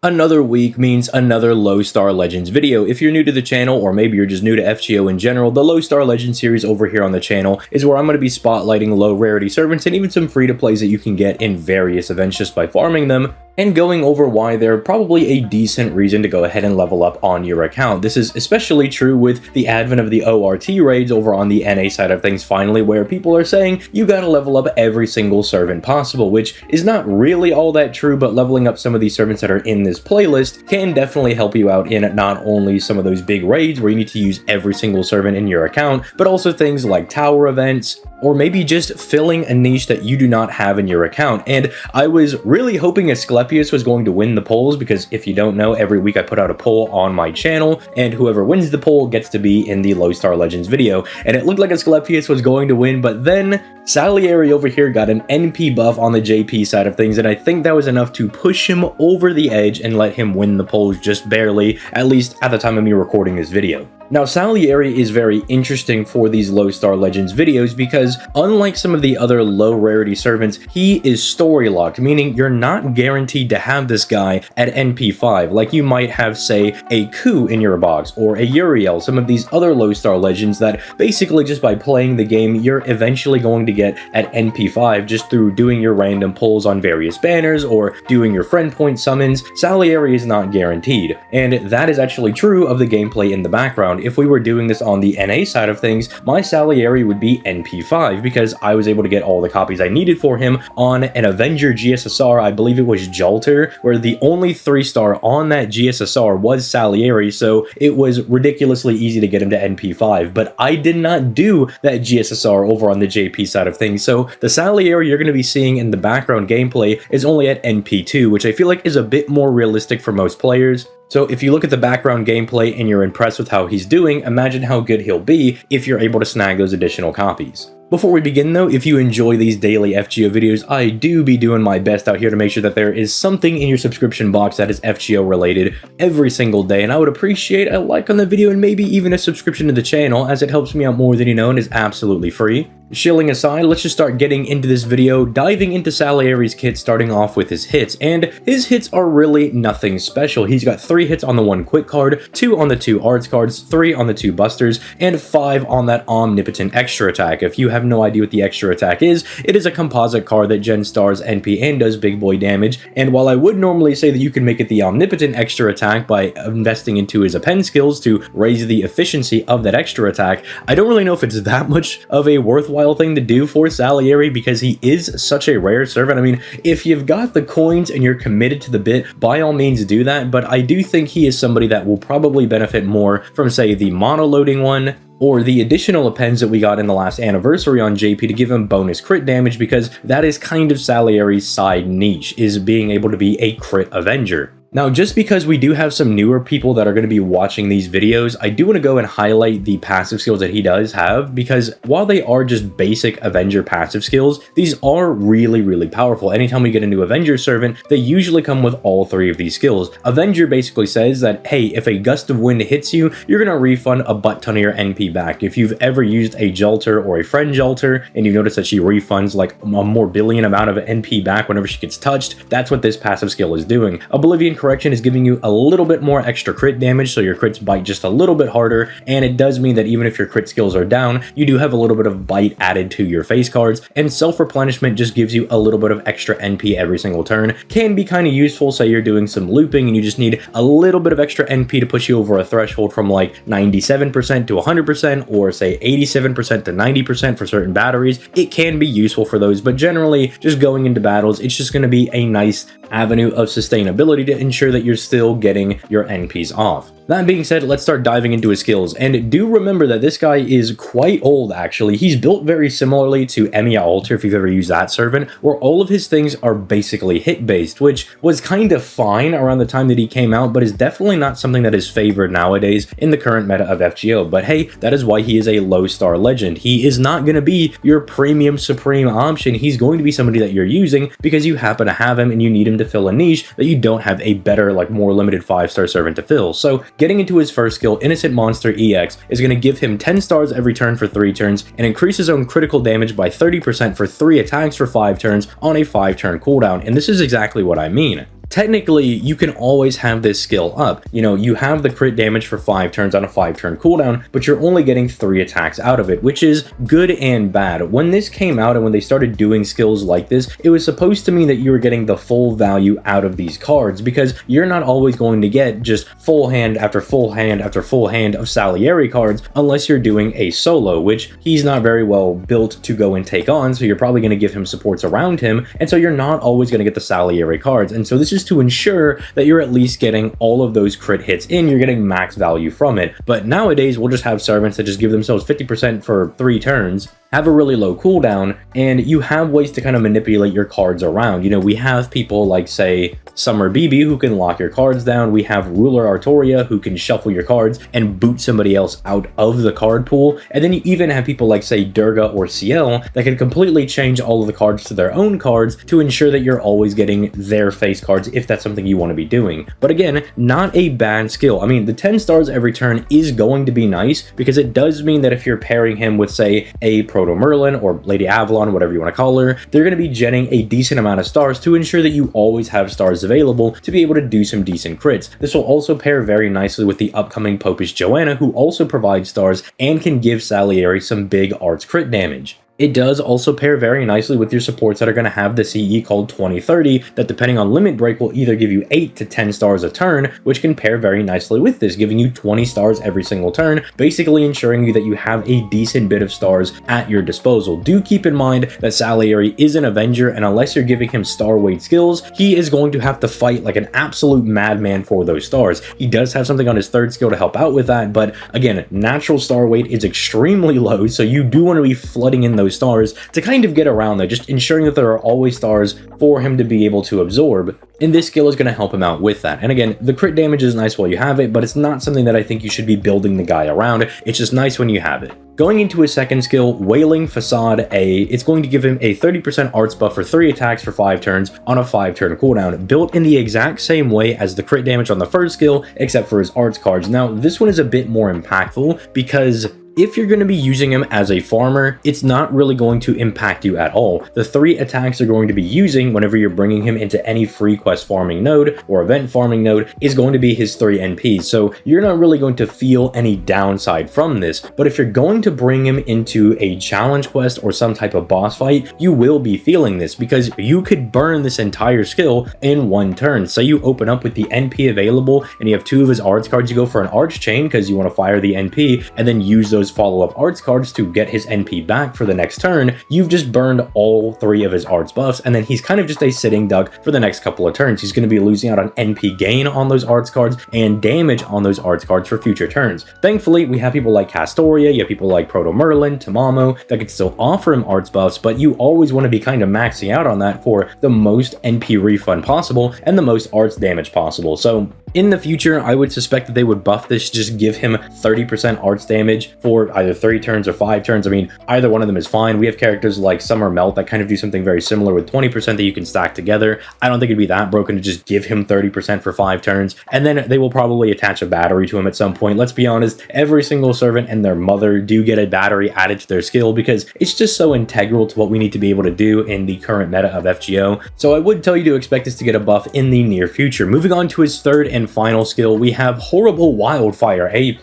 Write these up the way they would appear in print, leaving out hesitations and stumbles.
Another week means another Low Star Legends video. If you're new to the channel, or maybe you're just new to FGO in general, the Low Star Legends series over here on the channel is where I'm going to be spotlighting low rarity servants and even some free to plays that you can get in various events just by farming them, and going over why they're probably a decent reason to go ahead and level up on your account. This is especially true with the advent of the ORT raids over on the NA side of things finally, where people are saying you gotta level up every single servant possible, which is not really all that true, but leveling up some of these servants that are in this playlist can definitely help you out in not only some of those big raids where you need to use every single servant in your account, but also things like tower events, or maybe just filling a niche that you do not have in your account. And I was really hoping Asclepius was going to win the polls, because if you don't know, every week I put out a poll on my channel, and whoever wins the poll gets to be in the Low Star Legends video. And it looked like Asclepius was going to win, but then Salieri over here got an NP buff on the JP side of things, and I think that was enough to push him over the edge and let him win the polls just barely, at least at the time of me recording this video. Now, Salieri is very interesting for these Low Star Legends videos because, unlike some of the other low rarity servants, he is story locked, meaning you're not guaranteed to have this guy at NP5, like you might have, say, a Ku in your box, or a Uriel, some of these other Low Star Legends that basically just by playing the game, you're eventually going to get at NP5 just through doing your random pulls on various banners or doing your friend point summons. Salieri is not guaranteed, and that is actually true of the gameplay in the background. If we were doing this on the NA side of things, my Salieri would be NP5 because I was able to get all the copies I needed for him on an Avenger GSSR, I believe it was Jalter, where the only 3-star on that GSSR was Salieri, so it was ridiculously easy to get him to NP5, but I did not do that GSSR over on the JP side of things, so the Salieri you're going to be seeing in the background gameplay is only at NP2, which I feel like is a bit more realistic for most players. So if you look at the background gameplay and you're impressed with how he's doing, imagine how good he'll be if you're able to snag those additional copies. Before we begin though, if you enjoy these daily FGO videos, I do be doing my best out here to make sure that there is something in your subscription box that is FGO related every single day, and I would appreciate a like on the video and maybe even a subscription to the channel, as it helps me out more than you know and is absolutely free. Shilling aside, let's just start getting into this video, diving into Salieri's kit, starting off with his hits, and his hits are really nothing special. He's got 3 hits on the 1 quick card, 2 on the 2 arts cards, 3 on the 2 busters, and 5 on that omnipotent extra attack. If you have no idea what the extra attack is, it is a composite card that gen stars NP and does big boy damage, and while I would normally say that you can make it the omnipotent extra attack by investing into his append skills to raise the efficiency of that extra attack, I don't really know if it's that much of a worthwhile thing to do for Salieri because he is such a rare servant. I mean, if you've got the coins and you're committed to the bit, by all means do that, but I do think he is somebody that will probably benefit more from, say, the mono-loading one, or the additional appends that we got in the last anniversary on JP to give him bonus crit damage, because that is kind of Salieri's side niche, is being able to be a crit Avenger. Now, just because we do have some newer people that are going to be watching these videos, I do want to go and highlight the passive skills that he does have, because while they are just basic Avenger passive skills, these are really, really powerful. Anytime we get a new Avenger servant, they usually come with all 3 of these skills. Avenger basically says that, hey, if a gust of wind hits you, you're going to refund a butt ton of your NP back. If you've ever used a Jalter or a friend Jalter, and you notice that she refunds like a more billion amount of NP back whenever she gets touched, that's what this passive skill is doing. Oblivion Correction is giving you a little bit more extra crit damage, so your crits bite just a little bit harder, and it does mean that even if your crit skills are down, you do have a little bit of bite added to your face cards, and self-replenishment just gives you a little bit of extra NP every single turn. Can be kind of useful, say you're doing some looping and you just need a little bit of extra NP to push you over a threshold from like 97% to 100%, or say 87% to 90% for certain batteries. It can be useful for those, but generally just going into battles, it's just going to be a nice avenue of sustainability to ensure that you're still getting your NPs off. That being said, let's start diving into his skills, and do remember that this guy is quite old actually. He's built very similarly to Emiya Alter, if you've ever used that servant, where all of his things are basically hit-based, which was kind of fine around the time that he came out, but is definitely not something that is favored nowadays in the current meta of FGO. But hey, that is why he is a low star legend. He is not going to be your premium supreme option. He's going to be somebody that you're using because you happen to have him and you need him to fill a niche that you don't have a better, like more limited 5-star servant to fill. So getting into his first skill, Innocent Monster EX, is going to give him 10 stars every turn for 3 turns and increase his own critical damage by 30% for 3 attacks for 5 turns on a 5-turn cooldown, and this is exactly what I mean. technically you can always have this skill up. You know, you have the crit damage for 5 turns on a 5-turn cooldown, but you're only getting 3 attacks out of it, which is good and bad. When this came out and when they started doing skills like this, it was supposed to mean that you were getting the full value out of these cards, because you're not always going to get just full hand after full hand after full hand of Salieri cards unless you're doing a solo, which he's not very well built to go and take on, so you're probably going to give him supports around him, and so you're not always going to get the Salieri cards. And so this is to ensure that you're at least getting all of those crit hits in, you're getting max value from it. But nowadays we'll just have servants that just give themselves 50% for 3 turns, have a really low cooldown, and you have ways to kind of manipulate your cards around. You know, we have people like, say, Summer BB who can lock your cards down. We have Ruler Artoria who can shuffle your cards and boot somebody else out of the card pool. And then you even have people like, say, Durga or Ciel that can completely change all of the cards to their own cards to ensure that you're always getting their face cards if that's something you want to be doing. But again, not a bad skill. I mean, the 10 stars every turn is going to be nice because it does mean that if you're pairing him with, say, a Proto Merlin or Lady Avalon, whatever you want to call her, they're going to be genning a decent amount of stars to ensure that you always have stars available to be able to do some decent crits. This will also pair very nicely with the upcoming Popish Joanna, who also provides stars and can give Salieri some big arts crit damage. It does also pair very nicely with your supports that are going to have the CE called 2030 that, depending on limit break, will either give you 8 to 10 stars a turn, which can pair very nicely with this, giving you 20 stars every single turn, basically ensuring you that you have a decent bit of stars at your disposal. Do keep in mind that Salieri is an Avenger, and unless you're giving him star weight skills, he is going to have to fight like an absolute madman for those stars. He does have something on his 3rd skill to help out with that, but again, natural star weight is extremely low, so you do want to be flooding in those stars to kind of get around that, just ensuring that there are always stars for him to be able to absorb. And this skill is going to help him out with that. And again, the crit damage is nice while you have it, but it's not something that I think you should be building the guy around. It's just nice when you have it. Going into his 2nd skill, Wailing Facade A, it's going to give him a 30% arts buff for 3 attacks for 5 turns on a 5-turn cooldown, built in the exact same way as the crit damage on the 1st skill, except for his arts cards. Now, this one is a bit more impactful because if you're going to be using him as a farmer, it's not really going to impact you at all. The 3 attacks you're going to be using whenever you're bringing him into any free quest farming node or event farming node is going to be his 3 NPs, so you're not really going to feel any downside from this. But if you're going to bring him into a challenge quest or some type of boss fight, you will be feeling this because you could burn this entire skill in 1 turn. So you open up with the NP available and you have 2 of his arts cards, you go for an arch chain because you want to fire the NP and then use those follow-up arts cards to get his NP back for the next turn. You've just burned all 3 of his arts buffs, and then he's kind of just a sitting duck for the next couple of turns. He's going to be losing out on NP gain on those arts cards and damage on those arts cards for future turns. Thankfully, we have people like Castoria, you have people like Proto Merlin, Tamamo that can still offer him arts buffs, but you always want to be kind of maxing out on that for the most NP refund possible and the most arts damage possible. So in the future, I would suspect that they would buff this, just give him 30% arts damage for either 3 turns or 5 turns. I mean, either one of them is fine. We have characters like Summer Melt that kind of do something very similar with 20% that you can stack together. I don't think it'd be that broken to just give him 30% for 5 turns, and then they will probably attach a battery to him at some point. Let's be honest, every single servant and their mother do get a battery added to their skill because it's just so integral to what we need to be able to do in the current meta of FGO. So I would tell you to expect this to get a buff in the near future. Moving on to his 3rd and final skill, we have Horrible Wildfire A+.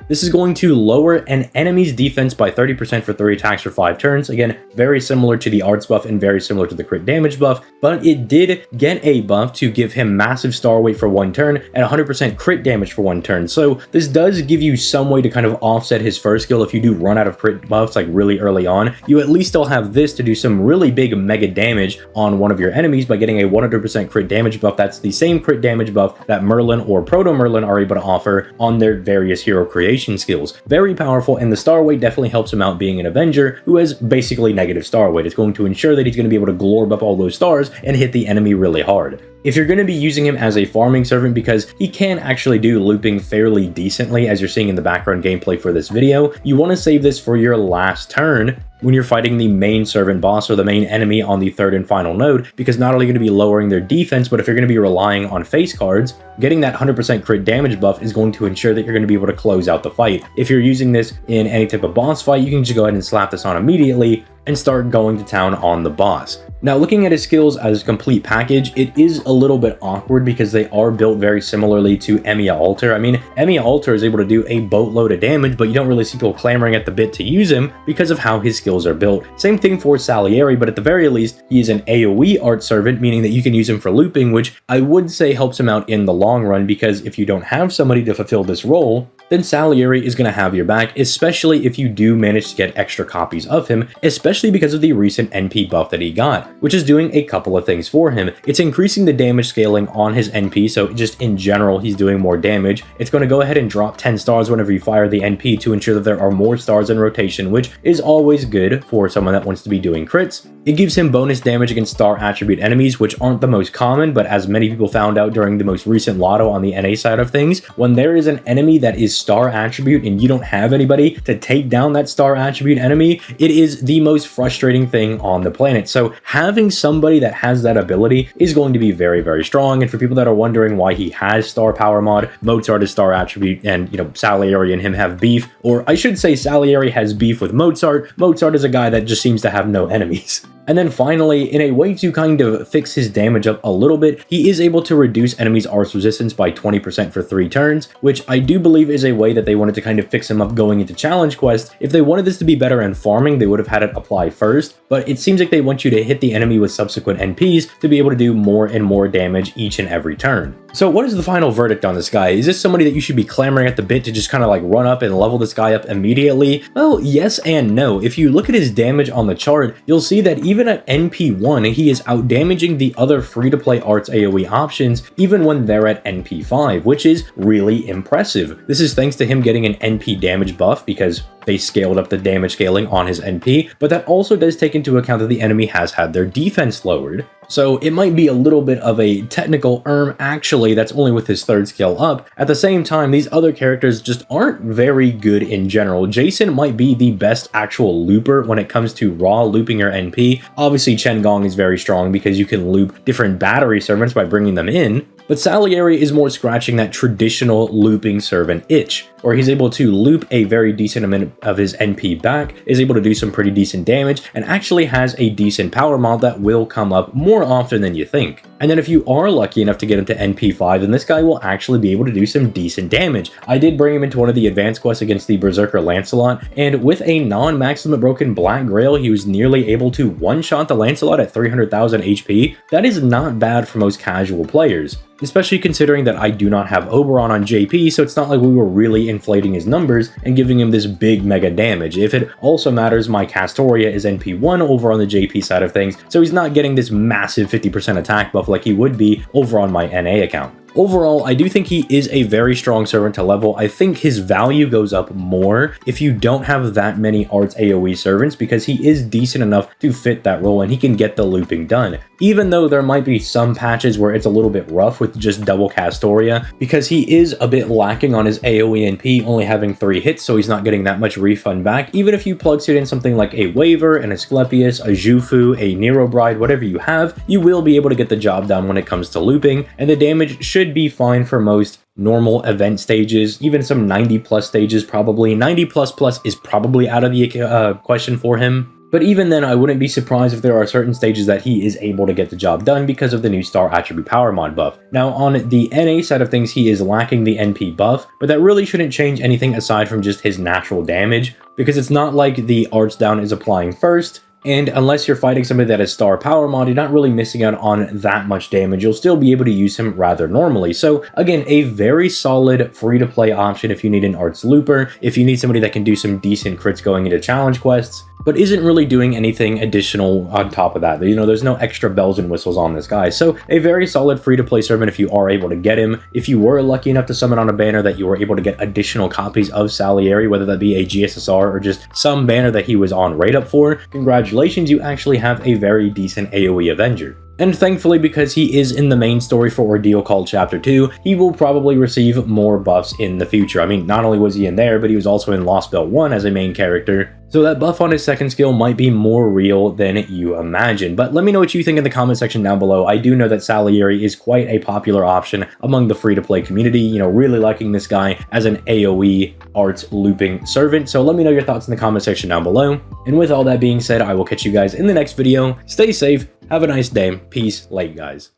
This is going to lower an enemy's defense by 30% for 3 attacks for 5 turns. Again, very similar to the arts buff and very similar to the crit damage buff, but it did get a buff to give him massive star weight for 1 turn and 100% crit damage for 1 turn. So this does give you some way to kind of offset his 1st skill. If you do run out of crit buffs like really early on, you at least still have this to do some really big mega damage on one of your enemies by getting a 100% crit damage buff. That's the same crit damage buff that Merlin or Proto Merlin are able to offer on their various hero creation skills. Very powerful, and the star weight definitely helps him out being an Avenger who has basically negative star weight. It's going to ensure that he's going to be able to glorb up all those stars and hit the enemy really hard. If you're going to be using him as a farming servant, because he can actually do looping fairly decently as you're seeing in the background gameplay for this video, you want to save this for your last turn when you're fighting the main servant boss or the main enemy on the 3rd and final node, because not only going to be lowering their defense, but if you're going to be relying on face cards, getting that 100% crit damage buff is going to ensure that you're going to be able to close out the fight. If you're using this in any type of boss fight, you can just go ahead and slap this on immediately and start going to town on the boss. Now, looking at his skills as a complete package, it is a little bit awkward because they are built very similarly to Emiya Alter. I mean, Emiya Alter is able to do a boatload of damage, but you don't really see people clamoring at the bit to use him because of how his skills are built. Same thing for Salieri, but at the very least, he is an AoE art servant, meaning that you can use him for looping, which I would say helps him out in the long run, because if you don't have somebody to fulfill this role, then Salieri is going to have your back, especially if you do manage to get extra copies of him, especially because of the recent NP buff that he got, which is doing a couple of things for him. It's increasing the damage scaling on his NP, so just in general, he's doing more damage. It's going to go ahead and drop 10 stars whenever you fire the NP to ensure that there are more stars in rotation, which is always good for someone that wants to be doing crits. It gives him bonus damage against star attribute enemies, which aren't the most common, but as many people found out during the most recent lotto on the NA side of things, when there is an enemy that is star attribute and you don't have anybody to take down that star attribute enemy, it is the most frustrating thing on the planet. So having somebody that has that ability is going to be very, very strong. And for people that are wondering why he has star power mod, Mozart is star attribute, and Salieri and him have beef, or I should say Salieri has beef with Mozart. Mozart is a guy that just seems to have no enemies. And then finally, in a way to kind of fix his damage up a little bit, he is able to reduce enemies' arts resistance by 20% for 3 turns, which I do believe is a way that they wanted to kind of fix him up going into challenge quests. If they wanted this to be better in farming, they would have had it apply first, but it seems like they want you to hit the enemy with subsequent NPs to be able to do more and more damage each and every turn. So what is the final verdict on this guy? Is this somebody that you should be clamoring at the bit to just kind of like run up and level this guy up immediately? Well, yes and no. If you look at his damage on the chart, you'll see that even at NP1, he is outdamaging the other free-to-play arts AoE options, even when they're at NP5, which is really impressive. This is thanks to him getting an NP damage buff because they scaled up the damage scaling on his NP, but that also does take into account that the enemy has had their defense lowered. So it might be a little bit of a technical actually, that's only with his 3rd skill up. At the same time, these other characters just aren't very good in general. Jason might be the best actual looper when it comes to raw looping your NP. Obviously, Chen Gong is very strong because you can loop different battery servants by bringing them in. But Salieri is more scratching that traditional looping servant itch, where he's able to loop a very decent amount of his NP back, is able to do some pretty decent damage, and actually has a decent power mod that will come up more often than you think. And then if you are lucky enough to get into NP5, then this guy will actually be able to do some decent damage. I did bring him into one of the advanced quests against the Berserker Lancelot, and with a non-maximum broken Black Grail, he was nearly able to one-shot the Lancelot at 300,000 HP. That is not bad for most casual players, especially considering that I do not have Oberon on JP, so it's not like we were really inflating his numbers and giving him this big mega damage. If it also matters, my Castoria is NP1 over on the JP side of things, so he's not getting this massive 50% attack buff like he would be over on my NA account. Overall, I do think he is a very strong servant to level. I think his value goes up more if you don't have that many arts AoE servants, because he is decent enough to fit that role and he can get the looping done. Even though there might be some patches where it's a little bit rough with just double Castoria, because he is a bit lacking on his AoE NP, only having 3 hits, so he's not getting that much refund back. Even if you plug it in something like a Waver, an Asclepius, a Jufu, a Nero Bride, whatever you have, you will be able to get the job done when it comes to looping, and the damage should be fine for most normal event stages, even some 90+ stages probably. 90++ is probably out of the question for him. But even then, I wouldn't be surprised if there are certain stages that he is able to get the job done because of the new Star Attribute Power mod buff. Now, on the NA side of things, he is lacking the NP buff, but that really shouldn't change anything aside from just his natural damage, because it's not like the Arts Down is applying first, and unless you're fighting somebody that has Star Power mod, you're not really missing out on that much damage. You'll still be able to use him rather normally. So again, a very solid free-to-play option if you need an Arts Looper, if you need somebody that can do some decent crits going into challenge quests, but isn't really doing anything additional on top of that. You know, there's no extra bells and whistles on this guy. So a very solid free-to-play servant if you are able to get him. If you were lucky enough to summon on a banner that you were able to get additional copies of Salieri, whether that be a GSSR or just some banner that he was on rate up for, congratulations, you actually have a very decent AoE Avenger. And thankfully, because he is in the main story for Ordeal called Chapter 2, he will probably receive more buffs in the future. I mean, not only was he in there, but he was also in Lost Belt 1 as a main character. So that buff on his second skill might be more real than you imagine. But let me know what you think in the comment section down below. I do know that Salieri is quite a popular option among the free-to-play community, you know, really liking this guy as an AoE arts looping servant. So let me know your thoughts in the comment section down below. And with all that being said, I will catch you guys in the next video. Stay safe. Have a nice day. Peace. Late, guys.